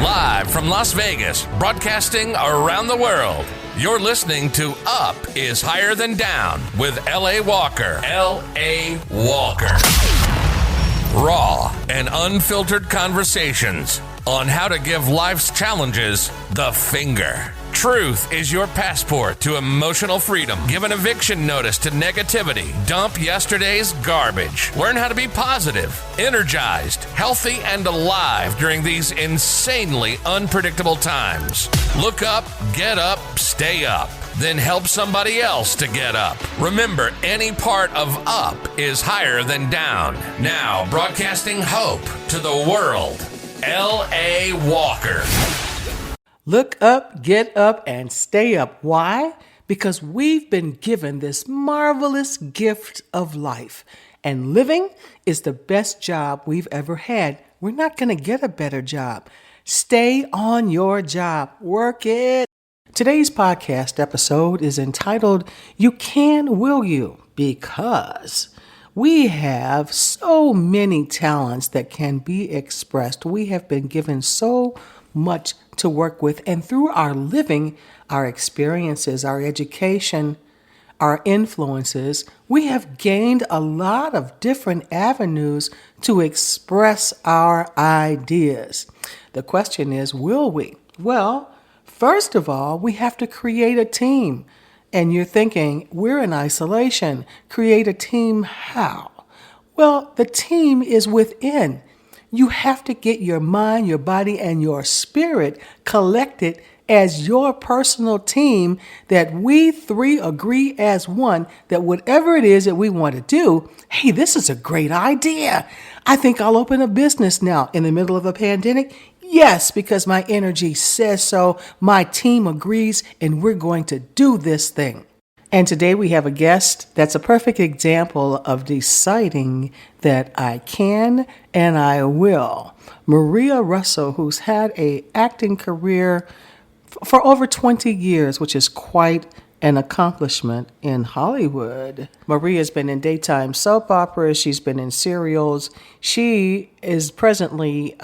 Live from Las Vegas, broadcasting around the world. You're listening to Up is Higher Than Down with L.A. Walker. L.A. Walker. Raw and unfiltered conversations on how to give life's challenges the finger. Truth is your passport to emotional freedom. Give an eviction notice to negativity. Dump yesterday's garbage. Learn how to be positive, energized, healthy, and alive during these insanely unpredictable times. Look up, get up, stay up. Then help somebody else to get up. Remember, any part of up is higher than down. Now, broadcasting hope to the world, L.A. Walker. Look up, get up, and stay up. Why? Because we've been given this marvelous gift of life. And living is the best job we've ever had. We're not going to get a better job. Stay on your job. Work it. Today's podcast episode is entitled, You Can, Will You? Because we have so many talents that can be expressed. We have been given so much to work with, and through our living, our experiences, our education, our influences, we have gained a lot of different avenues to express our ideas. The question is, will we? Well, first of all, we have to create a team. And you're thinking, we're in isolation. Create a team how? Well, the team is within. You have to get your mind, your body, and your spirit collected as your personal team that we three agree as one that whatever it is that we want to do, hey, this is a great idea. I think I'll open a business now in the middle of a pandemic. Yes, because my energy says so. My team agrees, and we're going to do this thing. And today we have a guest that's a perfect example of deciding that I can and I will. Maria Russell, who's had an acting career for over 20 years, which is quite an accomplishment in Hollywood. Maria's been in daytime soap operas. She's been in serials. She is presently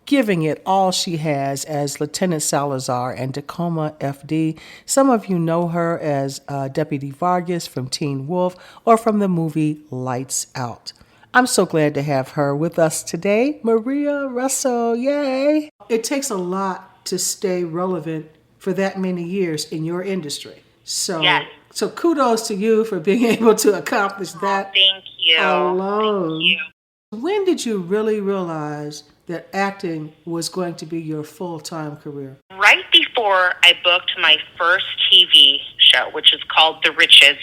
giving it all she has as Lieutenant Salazar and Tacoma FD. Some of you know her as Deputy Vargas from Teen Wolf or from the movie Lights Out. I'm so glad to have her with us today. Maria Russell, yay! It takes a lot to stay relevant for that many years in your industry. So, yes. So kudos to you for being able to accomplish that. Thank you. Alone. Thank you. When did you really realize that acting was going to be your full-time career? Right before I booked my first TV show, which is called The Riches,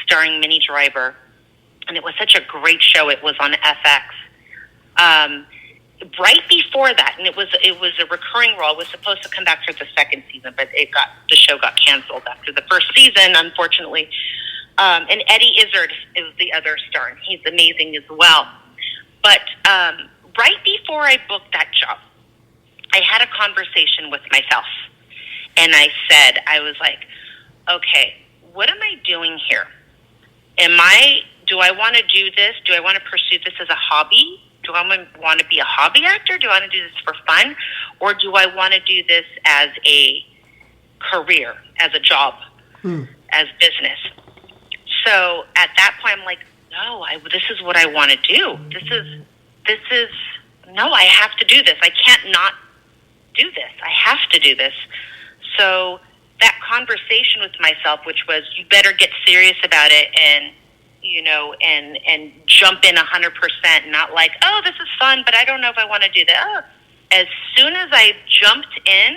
starring Minnie Driver. And it was such a great show. It was on FX. Right before that, and it was a recurring role. It was supposed to come back for the second season, but the show got canceled after the first season, unfortunately. And Eddie Izzard is the other star, and he's amazing as well. But right before I booked that job, I had a conversation with myself. And I was like, okay, what am I doing here? Do I want to do this? Do I want to pursue this as a hobby? Do I want to be a hobby actor? Do I want to do this for fun? Or do I want to do this as a career, as a job, as business? So at that point, I'm like, no, this is what I want to do. No, I have to do this. I can't not do this. I have to do this. So that conversation with myself, which was, you better get serious about it and jump in 100%, not like, oh, this is fun, but I don't know if I want to do that. Oh. As soon as I jumped in,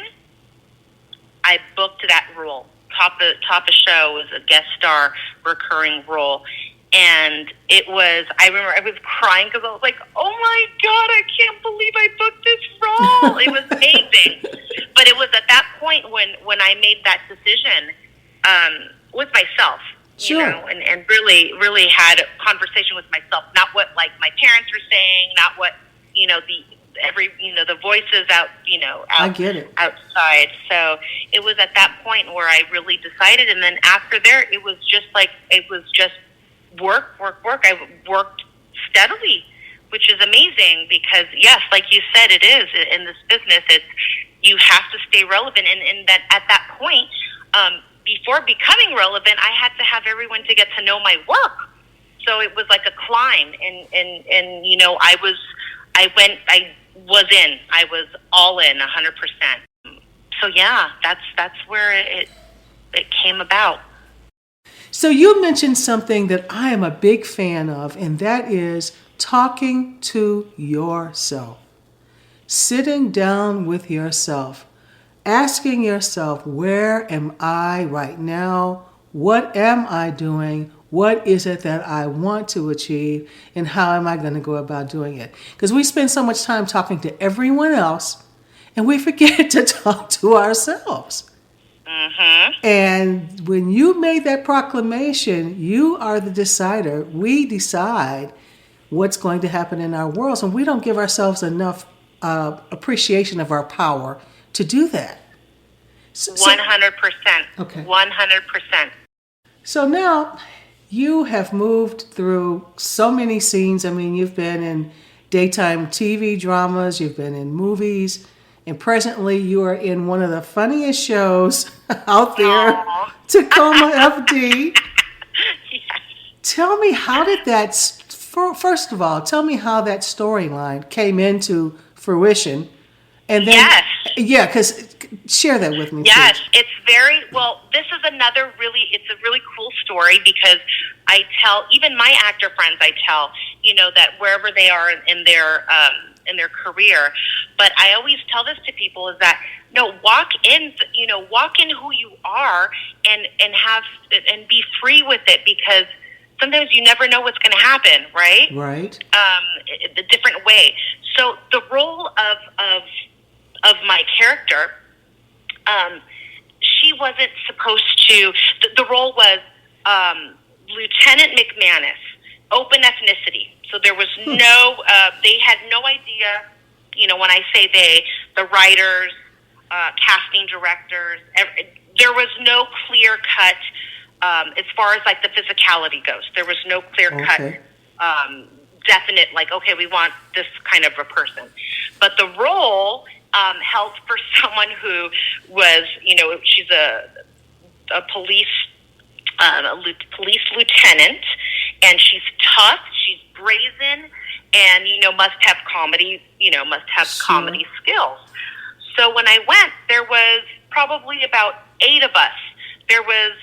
I booked that role. Top of show was a guest star recurring role. And I remember I was crying because I was like, oh my God, I can't believe I booked this role. It was amazing. But it was at that point when I made that decision with myself, sure. And really, really had a conversation with myself, not what like my parents were saying, not what, the voices I get it. outside. So it was at that point where I really decided. And then after there, it was just work. I worked steadily which is amazing because, yes, like you said, it is in this business. It's you have to stay relevant, and that at that point, before becoming relevant, I had to have everyone to get to know my work. So it was like a climb, and you know, I was all in 100%. So yeah, that's where it came about. So you mentioned something that I am a big fan of, and that is talking to yourself. Sitting down with yourself, asking yourself, where am I right now? What am I doing? What is it that I want to achieve? And how am I going to go about doing it? Because we spend so much time talking to everyone else, and we forget to talk to ourselves. Mm-hmm. And when you made that proclamation, you are the decider. We decide what's going to happen in our worlds, and we don't give ourselves enough appreciation of our power to do that. 100%. Okay. 100%. So now you have moved through so many scenes. I mean, you've been in daytime TV dramas, you've been in movies, and presently you are in one of the funniest shows out there, Aww. Tacoma FD. Yes. Tell me, how did that, first of all, tell me how that storyline came into fruition. And then, yes. Yeah, because share that with me. Yes, too. it's very, well, this is another it's a really cool story because I tell, even my actor friends, I tell, you know, that wherever they are in their career, but I always tell this to people is that, no, walk in who you are and be free with it, because sometimes you never know what's going to happen, right? Right. The different way. So the role of my character, she wasn't supposed to. The role was Lieutenant McManus, open ethnicity. So there was no. They had no idea. You know, when I say they, the writers, casting directors, there was no clear cut. As far as like the physicality goes, there was no clear cut, definite, like, okay, we want this kind of a person. But the role held for someone who was, you know, she's a police lieutenant, and she's tough, she's brazen, and, you know, must have comedy skills. So when I went, there was probably about 8 of us. There was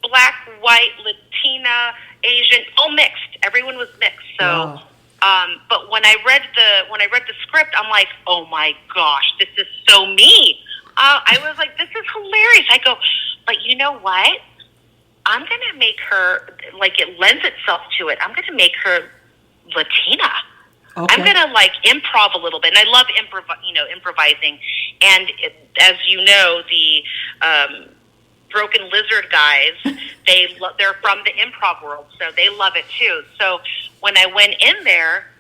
Black, white, Latina, Asian, all mixed. Everyone was mixed. So, wow. But when I read the script, I'm like, oh my gosh, this is so me. I was like, this is hilarious. I go, but you know what? I'm gonna make her, like, it lends itself to it. I'm gonna make her Latina. Okay. I'm gonna like improv a little bit, and I love improvising. And as you know, the Broken Lizard guys, they're from the improv world, so they love it too. So when I went in there,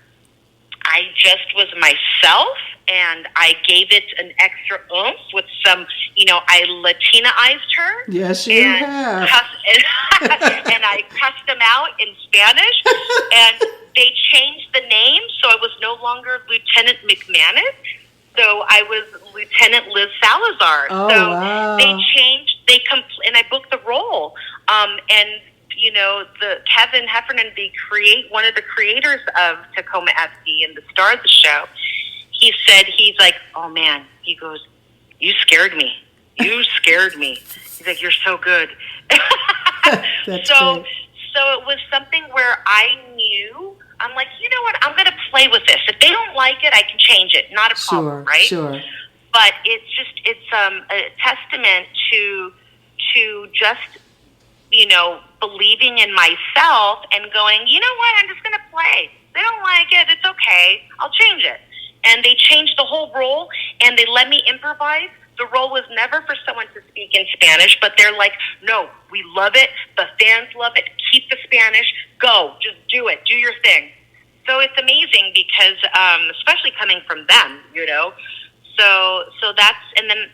I just was myself, and I gave it an extra oomph with some, you know, I Latina-ized her. Yes, you have. And I cussed them out in Spanish, and they changed the name, so I was no longer Lieutenant McManus. So I was Lieutenant Liz Salazar. Oh, so wow. They changed, and I booked the role. And, you know, Kevin Heffernan, one of the creators of Tacoma FD and the star of the show, he's like, oh man, he goes, you scared me. You scared me. He's like, you're so good. That's so great. So it was something where I knew, I'm like, you know what, I'm going to play with this. If they don't like it, I can change it. Not a problem, right? Sure. But it's a testament to just, you know, believing in myself and going, you know what, I'm just going to play. If they don't like it, it's okay. I'll change it. And they changed the whole role, and they let me improvise. The role was never for someone to speak in Spanish, but they're like, no, we love it. The fans love it. Keep the Spanish. Go. Just do it. Do your thing. So it's amazing because, especially coming from them, you know. So that's, and then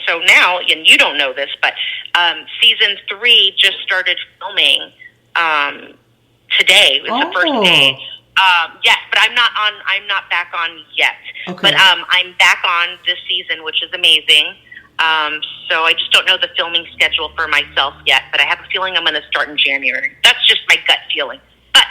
so now, and you don't know this, but season 3 just started filming today. It's the first day. Yes, but I'm not on. I'm not back on yet. Okay. But I'm back on this season, which is amazing. So I just don't know the filming schedule for myself yet. But I have a feeling I'm going to start in January. That's just my gut feeling. But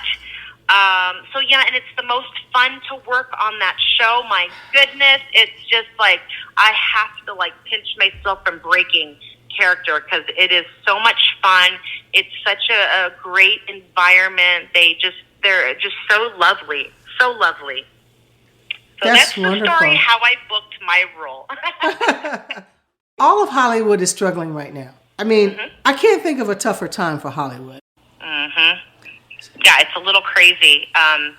so yeah, and it's the most fun to work on that show. My goodness, it's just like I have to like pinch myself from breaking character because it is so much fun. It's such a great environment. They're just so lovely, so lovely. So that's wonderful. The story how I booked my role. All of Hollywood is struggling right now. I mean, I can't think of a tougher time for Hollywood. Yeah, it's a little crazy. I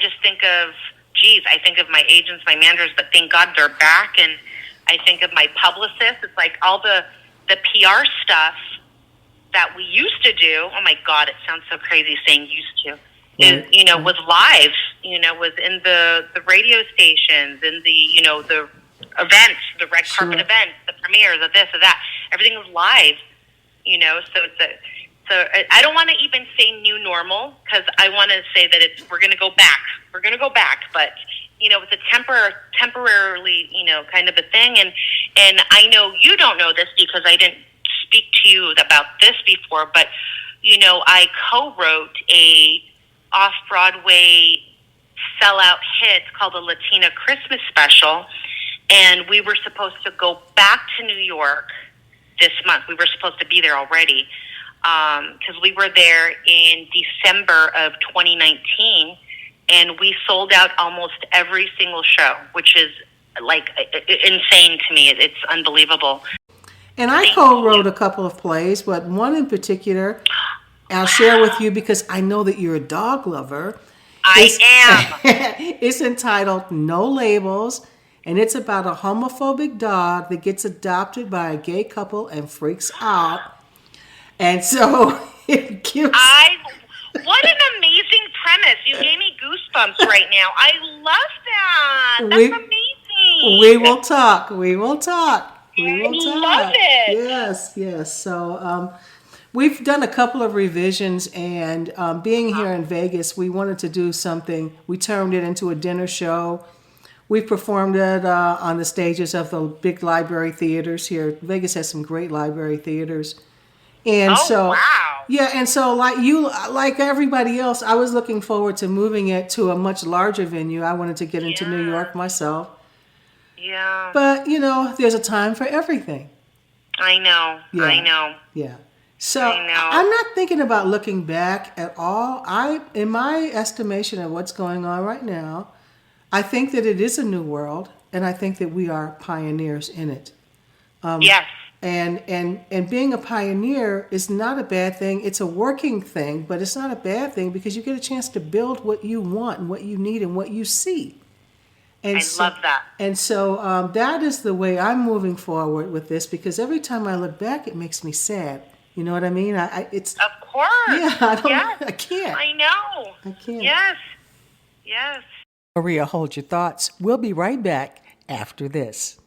just think of, I think of my agents, my managers, but thank God they're back. And I think of my publicists. It's like all the PR stuff that we used to do. Oh my God, it sounds so crazy saying used to. Is, was live, was in the radio stations, in the events, the red carpet events, the premieres, of this, of that. Everything was live, so I don't want to even say new normal because I want to say that we're going to go back. We're going to go back, but it's a temporarily, kind of a thing. And I know you don't know this because I didn't speak to you about this before, but I co-wrote a off-Broadway sellout hit called the Latina Christmas Special, and we were supposed to go back to New York this month. We were supposed to be there already because we were there in December of 2019, and we sold out almost every single show, which is like insane to me. It's unbelievable. And I co-wrote a couple of plays, but one in particular I'll share with you because I know that you're a dog lover. I am. It's entitled No Labels, and it's about a homophobic dog that gets adopted by a gay couple and freaks out. And so it gives... What an amazing premise. You gave me goosebumps right now. I love that. That's amazing. We will talk. We will talk. I love it. Yes. So we've done a couple of revisions, and being here in Vegas, we wanted to do something. We turned it into a dinner show. We performed it on the stages of the big library theaters here. Vegas has some great library theaters. And wow. Yeah, and so like everybody else, I was looking forward to moving it to a much larger venue. I wanted to get into New York myself. Yeah. But, there's a time for everything. I know. Yeah. I know. Yeah. So I'm not thinking about looking back at all. In my estimation of what's going on right now, I think that it is a new world, and I think that we are pioneers in it. Yes. And being a pioneer is not a bad thing. It's a working thing, but it's not a bad thing because you get a chance to build what you want and what you need and what you see. And love that. And so that is the way I'm moving forward with this because every time I look back, it makes me sad. You know what I mean? It's of course. Yeah, I can't. I know. I can't. Yes. Maria, hold your thoughts. We'll be right back after this.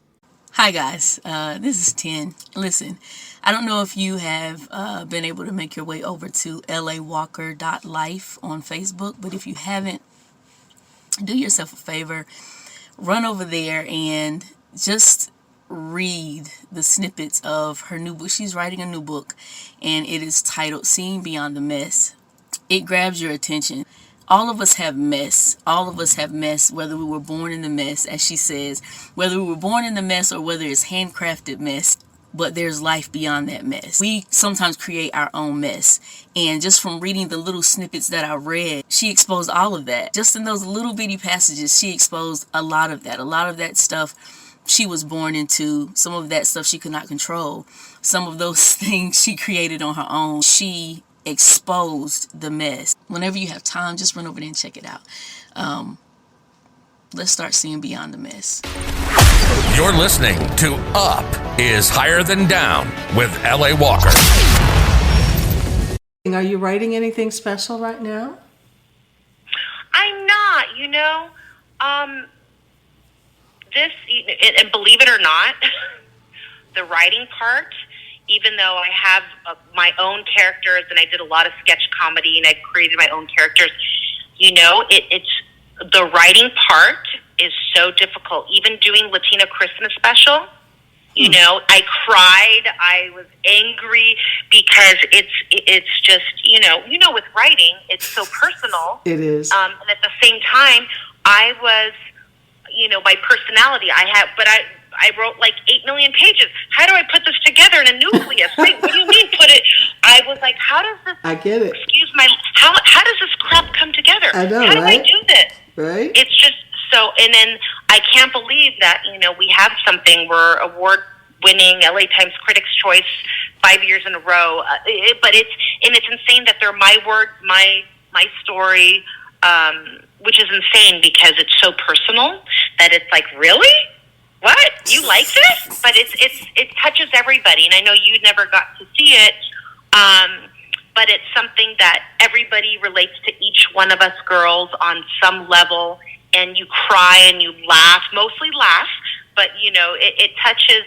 Hi guys, this is Ten. Listen, I don't know if you have been able to make your way over to lawalker.life on Facebook, but if you haven't, do yourself a favor, run over there and just read the snippets of her new book. She's writing a new book, and it is titled Seeing Beyond the Mess. It grabs your attention. All of us have mess. All of us have mess, whether we were born in the mess, as she says, whether we were born in the mess or whether it's handcrafted mess, but there's life beyond that mess. We sometimes create our own mess. And just from reading the little snippets that I read, she exposed all of that. Just in those little bitty passages, she exposed a lot of that. A lot of that stuff she was born into. Some of that stuff she could not control. Some of those things she created on her own. She exposed the mess. Whenever you have time, just run over there and check it out. Let's start seeing beyond the mess. You're listening to Up is Higher Than Down with L.A. Walker. Are you writing anything special right now? I'm not, and believe it or not, the writing part, even though I have my own characters and I did a lot of sketch comedy and I created my own characters, It's the writing part is so difficult. Even doing Latina Christmas Special, I cried. I was angry because it's just, with writing, it's so personal. It is. And at the same time, I was, my personality, I wrote like 8 million pages. How do I put this together in a nucleus? Wait, what do you mean put it? I was like, how does this? I get it. How does this crap come together? I know, how do right? I do this? Right. It's just so, and then I can't believe that, we have something, we're award-winning LA Times Critics' Choice 5 years in a row. But it's insane that they're my words, my story, which is insane because it's so personal that it's like, really? What? You like this? But it touches everybody, and I know you never got to see it, but it's something that everybody relates to each one of us girls on some level, and you cry and you laugh, mostly laugh, but it touches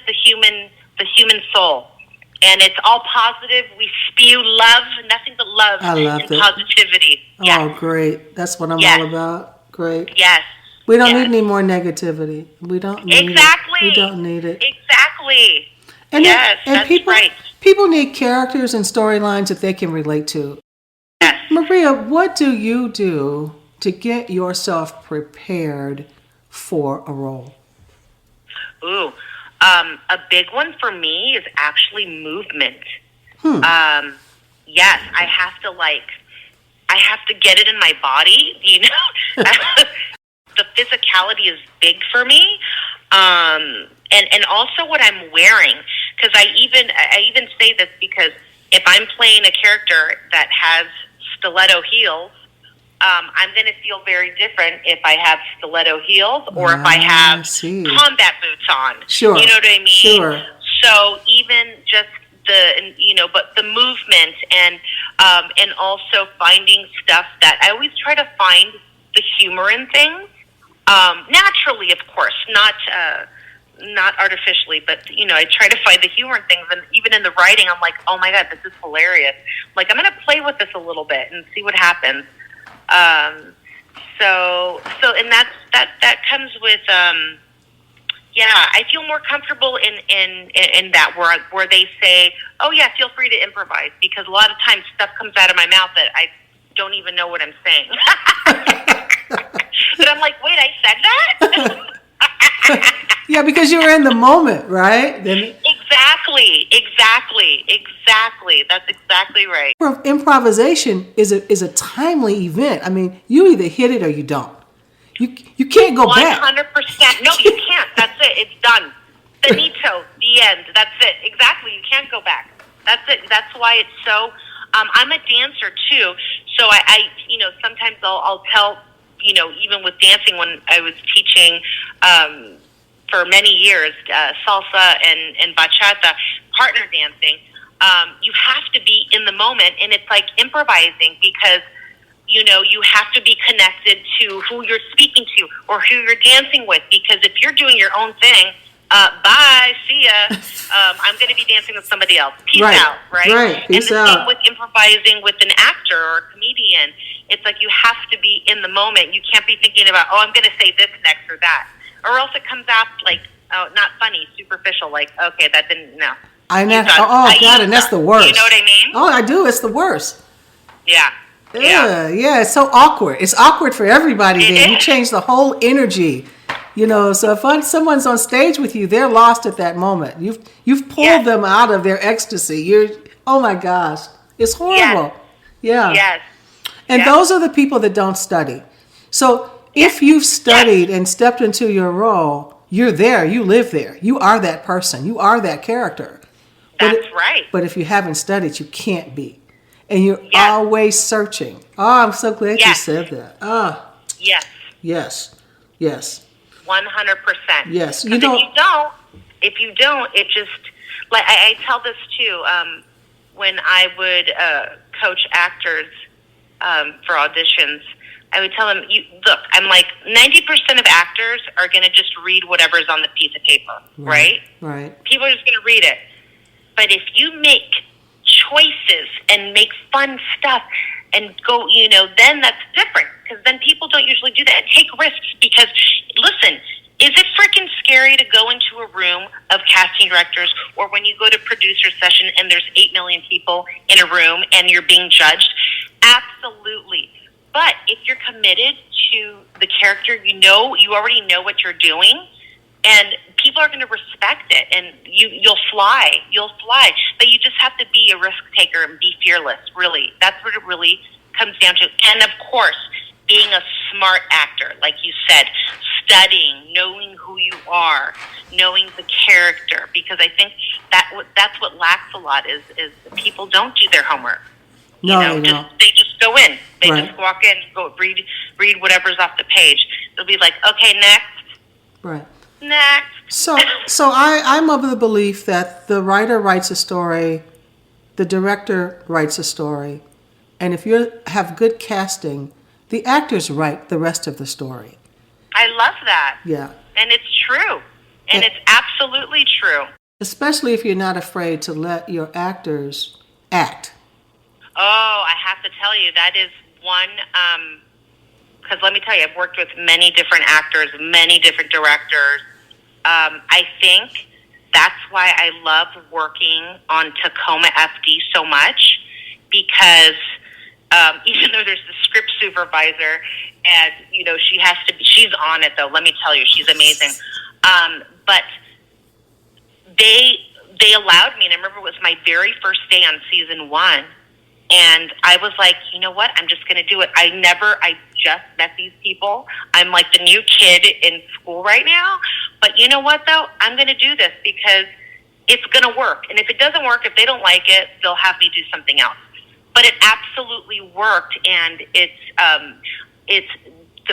the human soul, and it's all positive. We spew love, nothing but love and positivity. Oh, yes. Great! That's what I'm all about. Great. Yes. We don't need any more negativity. We don't need it. We don't need it. Exactly. And yes, that's right. People need characters and storylines that they can relate to. Yes. Maria, what do you do to get yourself prepared for a role? Ooh, a big one for me is actually movement. Yes, I have to get it in my body, The physicality is big for me, and also what I'm wearing. Because I even say this because if I'm playing a character that has stiletto heels, I'm going to feel very different if I have stiletto heels or if I have combat boots on. Sure. You know what I mean? Sure. So even just but the movement and also finding stuff that I always try to find the humor in things. Naturally, of course, not artificially, but I try to find the humor in things, and even in the writing, I'm like, oh my god, this is hilarious. Like, I'm gonna play with this a little bit and see what happens. And that comes with, I feel more comfortable in that where they say, oh yeah, feel free to improvise, because a lot of times stuff comes out of my mouth that I don't even know what I'm saying. But I'm like, wait, I said that? Yeah, because you were in the moment, right? Exactly. That's exactly right. Improvisation is a timely event. I mean, you either hit it or you don't. You can't go 100%. back. 100%. No, you can't. That's it. It's done. Finito. The end. That's it. Exactly. You can't go back. That's it. That's why it's so... I'm a dancer, too. So I sometimes I'll tell... even with dancing, when I was teaching for many years, salsa and bachata, partner dancing, you have to be in the moment, and it's like improvising because, you have to be connected to who you're speaking to or who you're dancing with, because if you're doing your own thing, bye, see ya, I'm going to be dancing with somebody else. Peace out, right? Right, peace and the out. same with improvising with an actor or a comedian. It's like you have to be in the moment. You can't be thinking about, oh, I'm going to say this next or that. Or else it comes out like, oh, not funny, superficial, like, okay, that didn't, no. God, and that's the worst. You know what I mean? Oh, I do. It's the worst. Yeah. Yeah, it's so awkward. It's awkward for everybody then. You change the whole energy. So if someone's on stage with you, they're lost at that moment. You've pulled them out of their ecstasy. Oh my gosh. It's horrible. Yeah. Yes. And those are the people that don't study. So if you've studied and stepped into your role, you're there, you live there. You are that person. You are that character. That's right. But if you haven't studied, you can't be. And you're always searching. Oh, I'm so glad you said that. Oh. Yes. Yes. 100%. Yes. If you don't, it just, like, I tell this too, when I would coach actors for auditions, I would tell them, look, I'm like, 90% of actors are going to just read whatever's on the piece of paper, right? Right. People are just going to read it. But if you make choices and make fun stuff, and go, then that's different, because then people don't usually do that and take risks. Because, listen, is it freaking scary to go into a room of casting directors, or when you go to producer session and there's 8 million people in a room and you're being judged? Absolutely. But if you're committed to the character, you already know what you're doing, and people are going to respect it, and you'll fly. But you just have to be a risk taker and be fearless, really. That's what it really comes down to. And, of course, being a smart actor, like you said, studying, knowing who you are, knowing the character, because I think that's what lacks a lot is people don't do their homework. No, they just go in. They right. just walk in, go read whatever's off the page. They'll be like, okay, next. Right. Next. So I'm of the belief that the writer writes a story, the director writes a story, and if you have good casting, the actors write the rest of the story. I love that. Yeah. And it's true. And it's absolutely true. Especially if you're not afraid to let your actors act. Oh, I have to tell you, that is one, because let me tell you, I've worked with many different actors, many different directors. I think that's why I love working on Tacoma FD so much, because even though there's the script supervisor, and, she's on it, though, let me tell you, she's amazing. But they allowed me, and I remember it was my very first day on season 1, and I was like, you know what? I'm just going to do it. I just met these people. I'm like the new kid in school right now. But you know what, though? I'm going to do this because it's going to work. And if it doesn't work, if they don't like it, they'll have me do something else. But it absolutely worked, and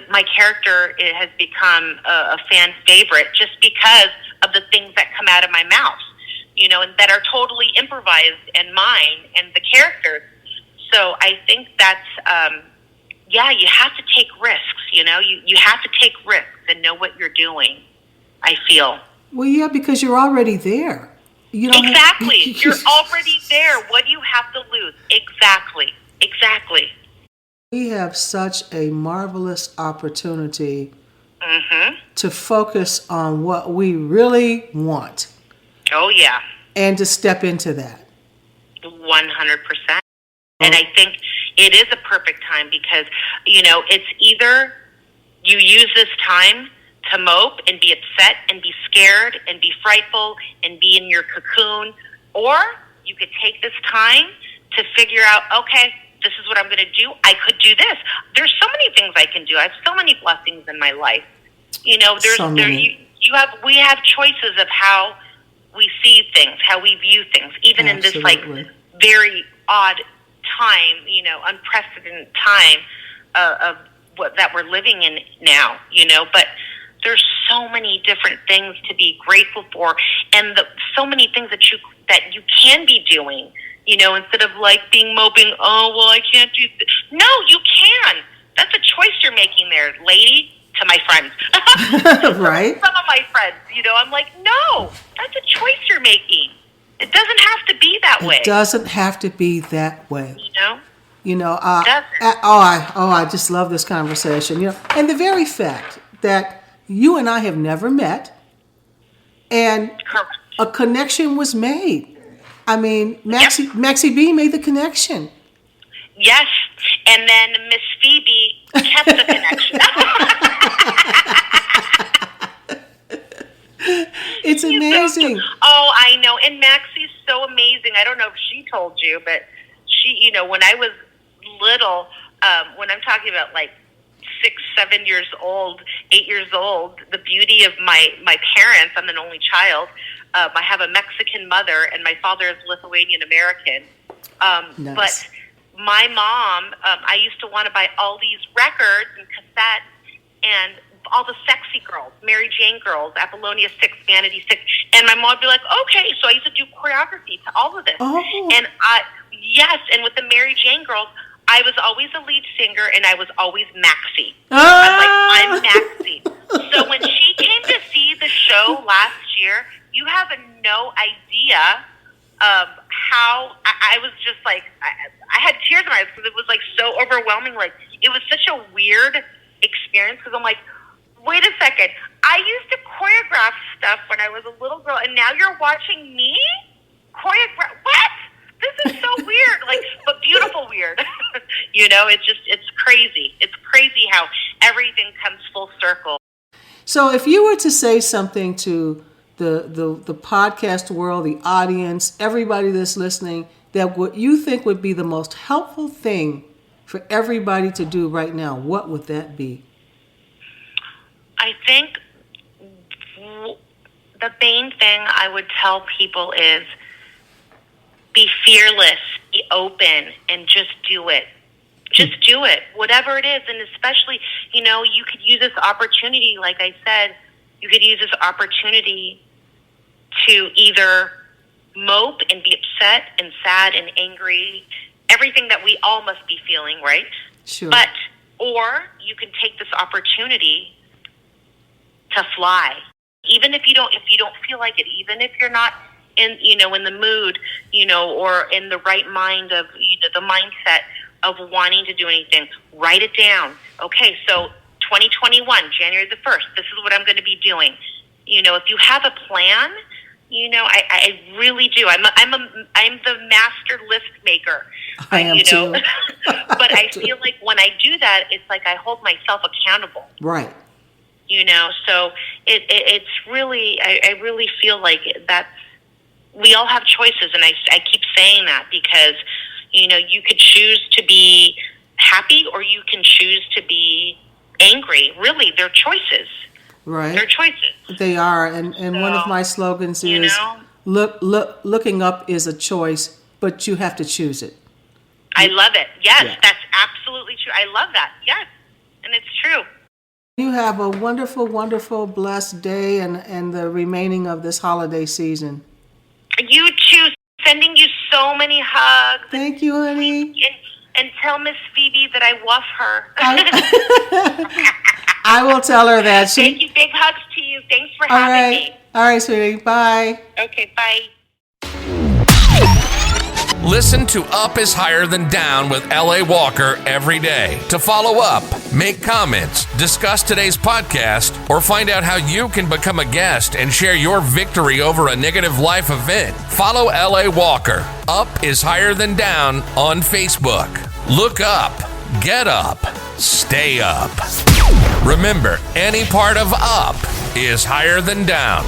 my character has become a fan favorite just because of the things that come out of my mouth, and that are totally improvised and mine and the characters. So I think that's, you have to take risks, you have to take risks and know what you're doing, I feel. Well, yeah, because you're already there. Exactly. You're already there. What do you have to lose? Exactly. We have such a marvelous opportunity mm-hmm. to focus on what we really want. Oh, yeah. And to step into that. 100%. And I think it is a perfect time because, it's either you use this time to mope and be upset and be scared and be frightful and be in your cocoon, or you could take this time to figure out, okay, this is what I'm going to do. I could do this. There's so many things I can do. I have so many blessings in my life. We have choices of how we see things, how we view things, even Absolutely. in this very odd time, unprecedented time of what that we're living in now, but there's so many different things to be grateful for, and so many things that you can be doing, instead of being moping, oh, well, I can't do this. No, you can. That's a choice you're making there, lady, to my friends. Right. Some of my friends, I'm like, no, that's a choice you're making. It doesn't have to be that way. It doesn't have to be that way. I just love this conversation. And the very fact that you and I have never met, and Correct. a connection was made. I mean, Maxie B made the connection. Yes, and then Miss Phoebe kept the connection. It's amazing. Oh, I know. And Maxie's so amazing. I don't know if she told you, but she, when I was little, when I'm talking about 6, 7 years old, 8 years old, the beauty of my parents, I'm an only child. I have a Mexican mother, and my father is Lithuanian American. Nice. But my mom, I used to want to buy all these records and cassettes and all the sexy girls, Mary Jane girls, Apollonia 6, Vanity 6. And my mom would be like, okay. So I used to do choreography to all of this. Oh. And and with the Mary Jane girls, I was always a lead singer, and I was always Maxie. I'm Maxie. So when she came to see the show last year, you have no idea of how I was just like, I had tears in my eyes because it was like so overwhelming. Like, it was such a weird experience because I'm like, wait a second, I used to choreograph stuff when I was a little girl, and now you're watching me choreograph. What? This is so weird, like, but beautiful weird. It's crazy. It's crazy how everything comes full circle. So if you were to say something to the podcast world, the audience, everybody that's listening, that what you think would be the most helpful thing for everybody to do right now, what would that be? I think the main thing I would tell people is be fearless, be open, and just do it. Just do it, whatever it is. And especially, you could use this opportunity, like I said, you could use this opportunity to either mope and be upset and sad and angry, everything that we all must be feeling, right? Sure. Or you can take this opportunity to fly. Even if you don't feel like it, even if you're not in the mood, or in the right mind of, the mindset of wanting to do anything, write it down. Okay, so 2021, January the 1st, this is what I'm going to be doing. If you have a plan, I really do. I'm the master list maker. I am too. But I feel like when I do that, it's like I hold myself accountable. Right. So it's really, I really feel like we all have choices, and I keep saying that because, you could choose to be happy or you can choose to be angry. Really, they're choices. Right. They're choices. They are, and so, one of my slogans is, looking up is a choice, but you have to choose it. I love it. Yes, yeah. That's absolutely true. I love that. Yes, and it's true. You have a wonderful, wonderful, blessed day and the remaining of this holiday season. You too. Sending you so many hugs. Thank you, honey. And tell Miss Phoebe that I woof her. I will tell her that. Thank you. Big hugs to you. Thanks for having me. All right, sweetie. Bye. Okay, bye. Listen to Up is Higher Than Down with L.A. Walker every day. To follow up, make comments, discuss today's podcast, or find out how you can become a guest and share your victory over a negative life event, follow L.A. Walker. Up is Higher Than Down on Facebook. Look up, get up, stay up. Remember, any part of up is higher than down.